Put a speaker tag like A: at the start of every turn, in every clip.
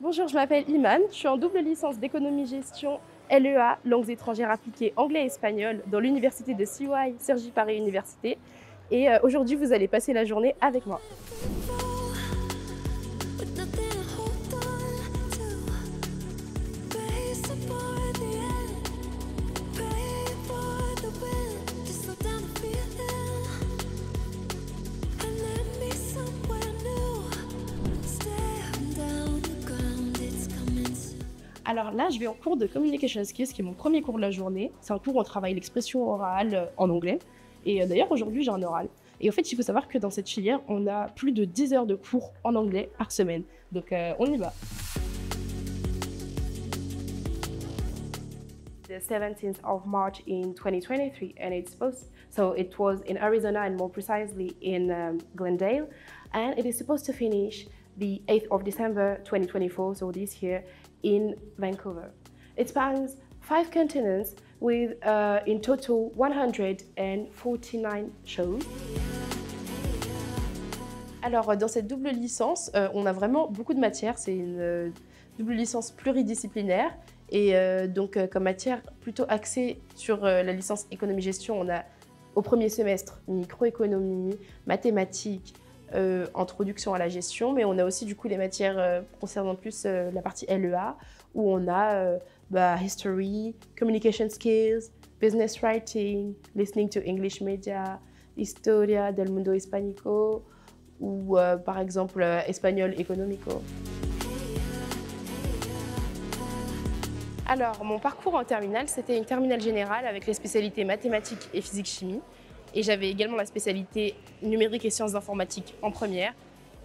A: Bonjour, je m'appelle Iman, je suis en double licence d'économie-gestion LEA, langues étrangères appliquées anglais et espagnol, dans l'université de CY, Cergy Paris Université. Et aujourd'hui, vous allez passer la journée avec moi. Alors là, je vais en cours de Communication Skills, qui est mon premier cours de la journée. C'est un cours où on travaille l'expression orale en anglais. Et d'ailleurs, aujourd'hui, j'ai un oral. Et en fait, il faut savoir que dans cette filière, on a plus de 10 heures de cours en anglais par semaine. Donc, on y va. The 17th of March in 2023, and it was in Arizona, and more precisely in Glendale, and it is supposed to finish the 8th of December 2024, so this year, in Vancouver. It spans 5 continents with in total 149 shows. Alors, dans cette double licence, on a vraiment beaucoup de matières. C'est une double licence pluridisciplinaire. Et donc, comme matière plutôt axée sur la licence économie-gestion, on a au premier semestre microéconomie, mathématiques, introduction à la gestion, mais on a aussi du coup les matières concernant plus la partie LEA, où on a history, communication skills, business writing, listening to English media, historia del mundo hispánico, ou par exemple espagnol económico. Alors, mon parcours en terminale, c'était une terminale générale avec les spécialités mathématiques et physique-chimie. Et j'avais également la spécialité numérique et sciences informatiques en première.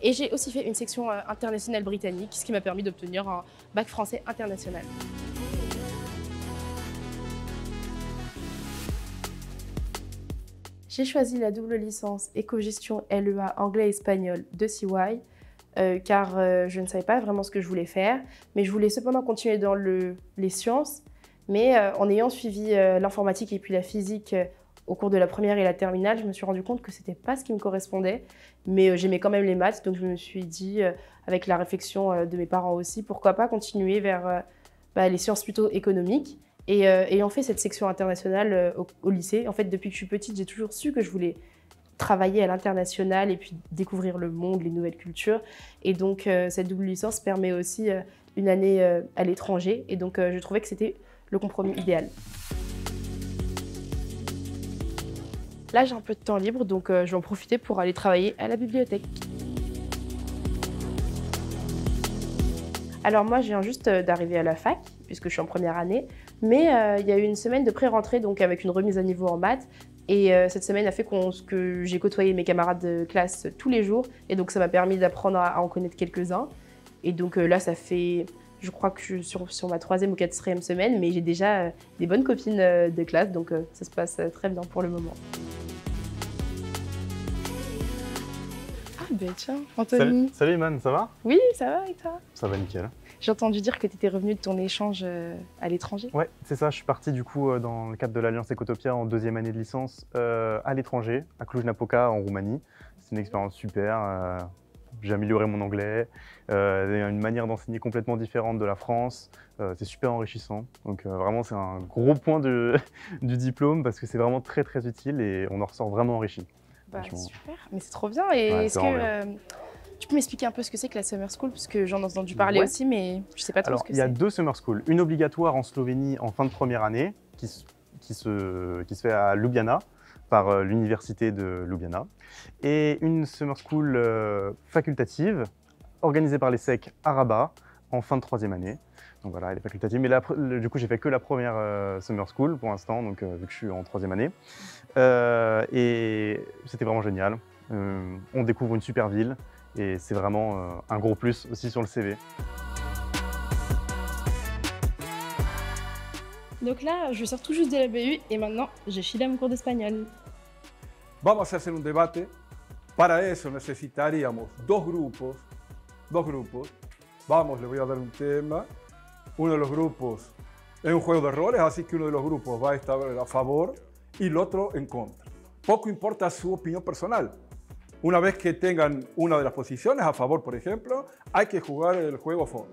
A: Et j'ai aussi fait une section internationale britannique, ce qui m'a permis d'obtenir un bac français international. J'ai choisi la double licence éco-gestion LEA anglais-espagnol de CY, car je ne savais pas vraiment ce que je voulais faire, mais je voulais cependant continuer dans les sciences, mais en ayant suivi l'informatique et puis la physique au cours de la première et la terminale, je me suis rendu compte que ce n'était pas ce qui me correspondait, mais j'aimais quand même les maths, donc je me suis dit, avec la réflexion de mes parents aussi, pourquoi pas continuer vers les sciences plutôt économiques. Et ayant fait cette section internationale au lycée, en fait, depuis que je suis petite, j'ai toujours su que je voulais travailler à l'international et puis découvrir le monde, les nouvelles cultures. Et donc, cette double licence permet aussi une année à l'étranger. Et donc, je trouvais que c'était le compromis idéal. Là, j'ai un peu de temps libre, donc je vais en profiter pour aller travailler à la bibliothèque. Alors moi, je viens juste d'arriver à la fac, puisque je suis en première année, mais il y a eu une semaine de pré-rentrée, donc avec une remise à niveau en maths. Et cette semaine a fait que j'ai côtoyé mes camarades de classe tous les jours, et donc ça m'a permis d'apprendre à en connaître quelques-uns. Et donc là, ça fait, je crois que je suis sur ma 3e ou 4e semaine, mais j'ai déjà des bonnes copines de classe, donc ça se passe très bien pour le moment. Ah ben tiens, Anthony.
B: Salut Iman, ça va?
A: Oui, ça va et toi?
B: Ça va nickel.
A: J'ai entendu dire que tu étais revenu de ton échange à l'étranger.
B: Ouais, c'est ça, je suis parti du coup dans le cadre de l'Alliance Ecotopia en 2e année de licence à l'étranger, à Cluj-Napoca en Roumanie. C'est une expérience super, j'ai amélioré mon anglais, une manière d'enseigner complètement différente de la France, c'est super enrichissant. Donc vraiment c'est un gros point du diplôme parce que c'est vraiment très utile et on en ressort vraiment enrichi.
A: Bah, super, mais c'est trop bien. Et
B: ouais,
A: est-ce que tu peux m'expliquer un peu ce que c'est que la Summer School, parce que j'en ai entendu parler aussi, mais je ne sais pas trop ce que c'est.
B: Alors, il y a 2 Summer Schools. Une obligatoire en Slovénie en fin de première année, qui se fait à Ljubljana, par l'université de Ljubljana. Et une Summer School facultative, organisée par l'ESSEC à Rabat, en fin de 3e année. Donc voilà, elle est facultative. Mais du coup, j'ai fait que la première Summer School pour l'instant, donc vu que je suis en 3e année. Et c'était vraiment génial. On découvre une super ville. Et c'est vraiment un gros plus aussi sur le CV.
A: Donc là, je sors tout juste de la BU et maintenant, je file à mon cours d'espagnol.
C: Vamos a hacer un debate. Para eso necesitaríamos dos grupos. Vamos, le voy a dar un tema. Uno de los grupos es un juego de roles, así que uno de los grupos va a estar a favor y el otro en contra. Poco importa su opinión personal. Una vez que tengan una de las posiciones a favor, por ejemplo, hay que jugar el juego a fondo.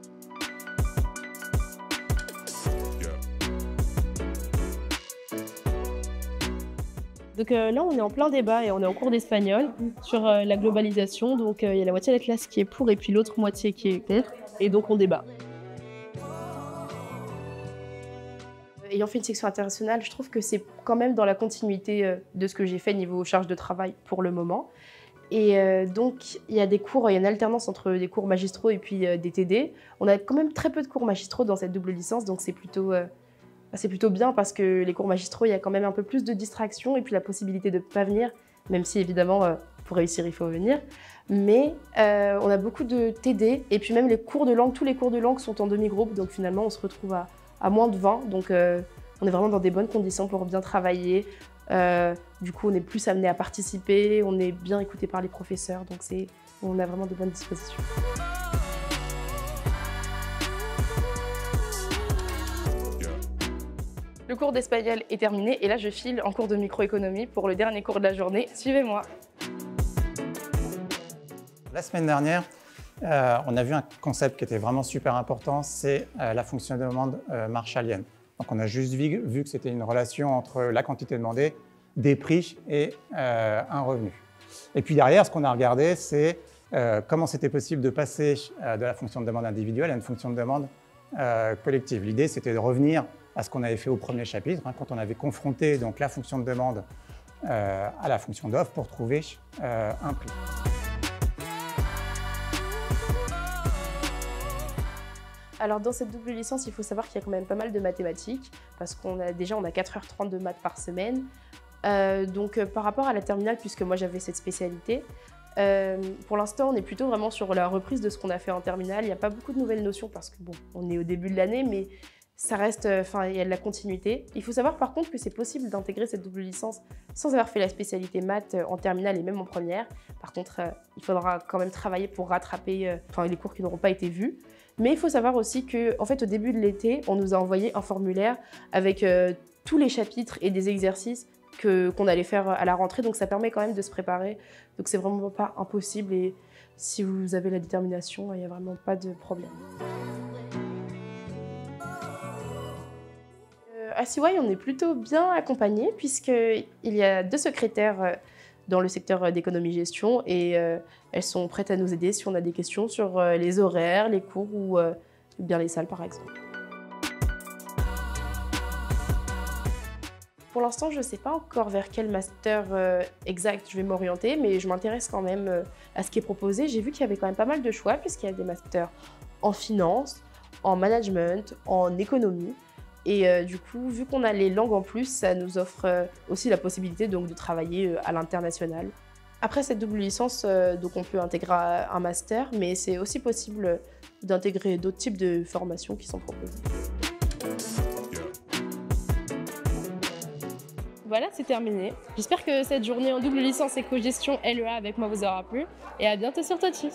A: Donc là, on est en plein débat et on est en cours d'espagnol sur la globalisation. Donc il y a la moitié de la classe qui est pour et puis l'autre moitié qui est contre. Et donc on débat. Ayant fait une section internationale, je trouve que c'est quand même dans la continuité de ce que j'ai fait niveau charge de travail pour le moment. Et donc, il y a des cours, il y a une alternance entre des cours magistraux et puis des TD. On a quand même très peu de cours magistraux dans cette double licence, donc c'est plutôt bien parce que les cours magistraux, il y a quand même un peu plus de distraction et puis la possibilité de ne pas venir, même si évidemment, pour réussir, il faut venir. Mais on a beaucoup de TD et puis même les cours de langue, tous les cours de langue sont en demi-groupe, donc finalement, on se retrouve à moins de 20. Donc, on est vraiment dans des bonnes conditions pour bien travailler. Du coup, on est plus amené à participer, on est bien écouté par les professeurs, donc on a vraiment de bonnes dispositions. Le cours d'espagnol est terminé et là, je file en cours de microéconomie pour le dernier cours de la journée. Suivez-moi.
D: La semaine dernière, on a vu un concept qui était vraiment super important, c'est la fonction de demande marshallienne. Donc on a juste vu que c'était une relation entre la quantité demandée, des prix et un revenu. Et puis derrière, ce qu'on a regardé, c'est comment c'était possible de passer de la fonction de demande individuelle à une fonction de demande collective. L'idée, c'était de revenir à ce qu'on avait fait au premier chapitre, quand on avait confronté donc, la fonction de demande à la fonction d'offre pour trouver un prix.
A: Alors dans cette double licence, il faut savoir qu'il y a quand même pas mal de mathématiques parce qu'on a 4h30 de maths par semaine. Donc par rapport à la terminale, puisque moi j'avais cette spécialité, pour l'instant on est plutôt vraiment sur la reprise de ce qu'on a fait en terminale. Il n'y a pas beaucoup de nouvelles notions parce que bon, on est au début de l'année, mais ça reste, il y a de la continuité. Il faut savoir par contre que c'est possible d'intégrer cette double licence sans avoir fait la spécialité maths en terminale et même en première. Par contre, il faudra quand même travailler pour rattraper les cours qui n'auront pas été vus. Mais il faut savoir aussi qu'en fait, au début de l'été, on nous a envoyé un formulaire avec tous les chapitres et des exercices qu'on allait faire à la rentrée. Donc ça permet quand même de se préparer. Donc c'est vraiment pas impossible et si vous avez la détermination, il n'y a vraiment pas de problème. À CY, on est plutôt bien accompagné puisqu'il y a 2 secrétaires dans le secteur d'économie-gestion et elles sont prêtes à nous aider si on a des questions sur les horaires, les cours ou bien les salles par exemple. Pour l'instant, je ne sais pas encore vers quel master exact je vais m'orienter, mais je m'intéresse quand même à ce qui est proposé. J'ai vu qu'il y avait quand même pas mal de choix puisqu'il y a des masters en finance, en management, en économie. Et du coup, vu qu'on a les langues en plus, ça nous offre aussi la possibilité donc, de travailler à l'international. Après cette double licence, donc on peut intégrer un master, mais c'est aussi possible d'intégrer d'autres types de formations qui sont proposées. Voilà, c'est terminé. J'espère que cette journée en double licence éco-gestion LEA avec moi vous aura plu. Et à bientôt sur Totus.